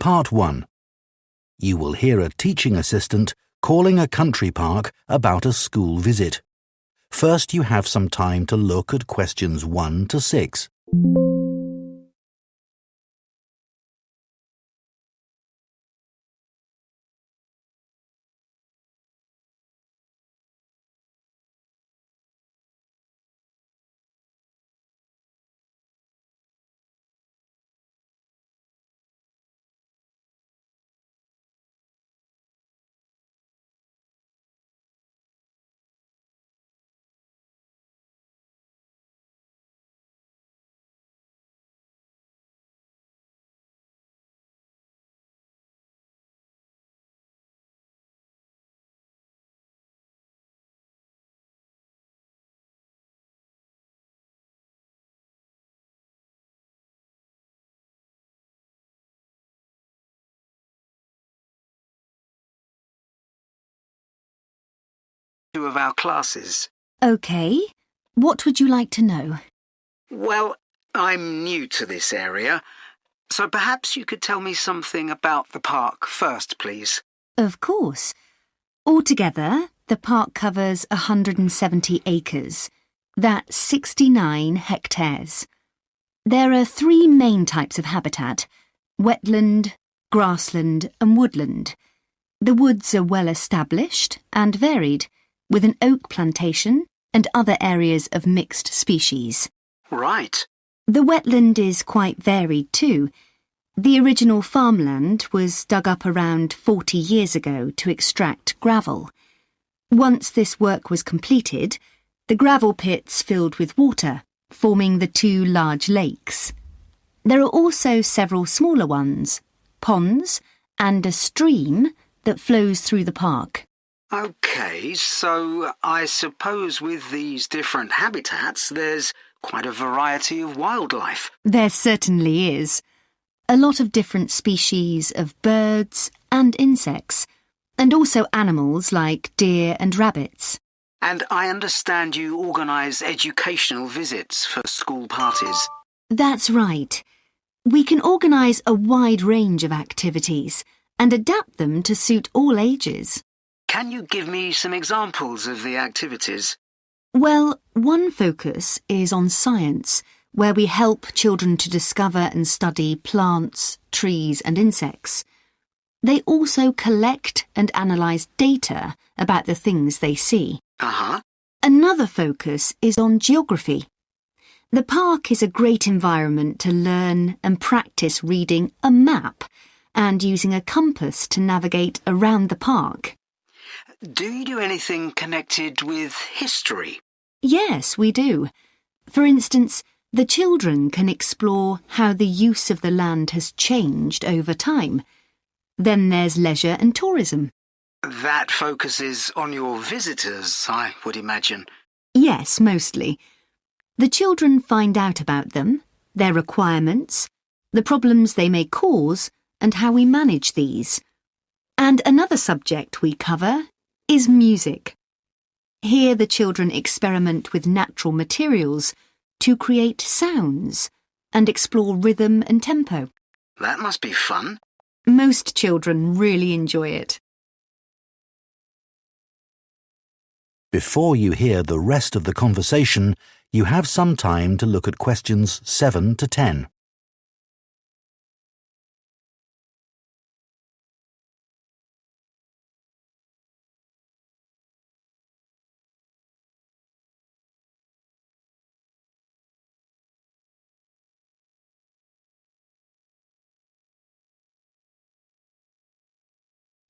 Part 1. You will hear a teaching assistant calling a country park about a school visit. First, you have some time to look at questions 1 to 6. Two of our classes. OK. What would you like to know? Well, I'm new to this area, so perhaps you could tell me something about the park first, please. Of course. Altogether, the park covers 170 acres. That's 69 hectares. There are 3 main types of habitat: wetland, grassland and woodland. The woods are well established and varied, with an oak plantation and other areas of mixed species. Right. The wetland is quite varied too. The original farmland was dug up around 40 years ago to extract gravel. Once this work was completed, the gravel pits filled with water, forming the 2 large lakes. There are also several smaller ones, ponds, and a stream that flows through the park. OK, so I suppose with these different habitats, there's quite a variety of wildlife. There certainly is. A lot of different species of birds and insects, and also animals like deer and rabbits. And I understand you organise educational visits for school parties. That's right. We can organise a wide range of activities and adapt them to suit all ages. Can you give me some examples of the activities? Well, one focus is on science, where we help children to discover and study plants, trees and insects. They also collect and analyse data about the things they see. Another focus is on geography. The park is a great environment to learn and practice reading a map and using a compass to navigate around the park. Do you do anything connected with history? Yes, we do. For instance, the children can explore how the use of the land has changed over time. Then there's leisure and tourism. That focuses on your visitors, I would imagine. Yes, mostly. The children find out about them, their requirements, the problems they may cause, and how we manage these. And another subject we cover is music. Here the children experiment with natural materials to create sounds and explore rhythm and tempo. That must be fun. Most children really enjoy it. Before you hear the rest of the conversation, you have some time to look at questions 7 to 10.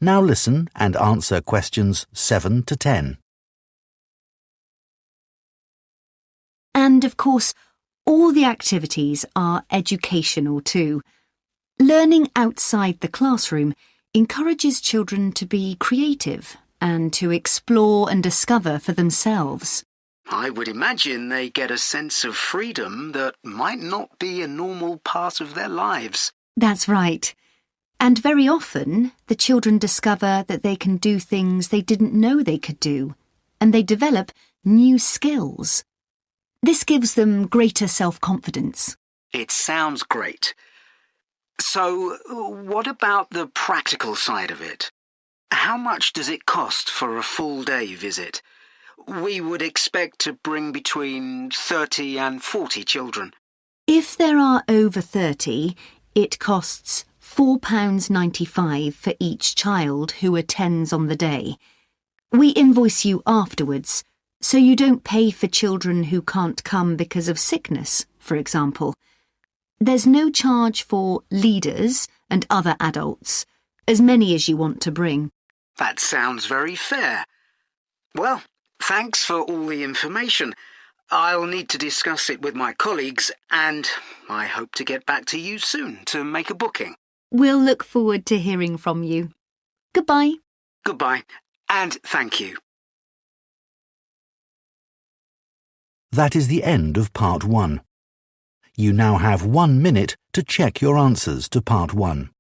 Now listen and answer questions 7 to 10. And of course, all the activities are educational too. Learning outside the classroom encourages children to be creative and to explore and discover for themselves. I would imagine they get a sense of freedom that might not be a normal part of their lives. That's right. And very often, the children discover that they can do things they didn't know they could do, and they develop new skills. This gives them greater self-confidence. It sounds great. So, what about the practical side of it? How much does it cost for a full-day visit? We would expect to bring between 30 and 40 children. If there are over 30, it costs £4.95 for each child who attends on the day. We invoice you afterwards, so you don't pay for children who can't come because of sickness, for example. There's no charge for leaders and other adults, as many as you want to bring. That sounds very fair. Well, thanks for all the information. I'll need to discuss it with my colleagues, and I hope to get back to you soon to make a booking. We'll look forward to hearing from you. Goodbye. Goodbye, and thank you. That is the end of part 1. You now have 1 minute to check your answers to part 1.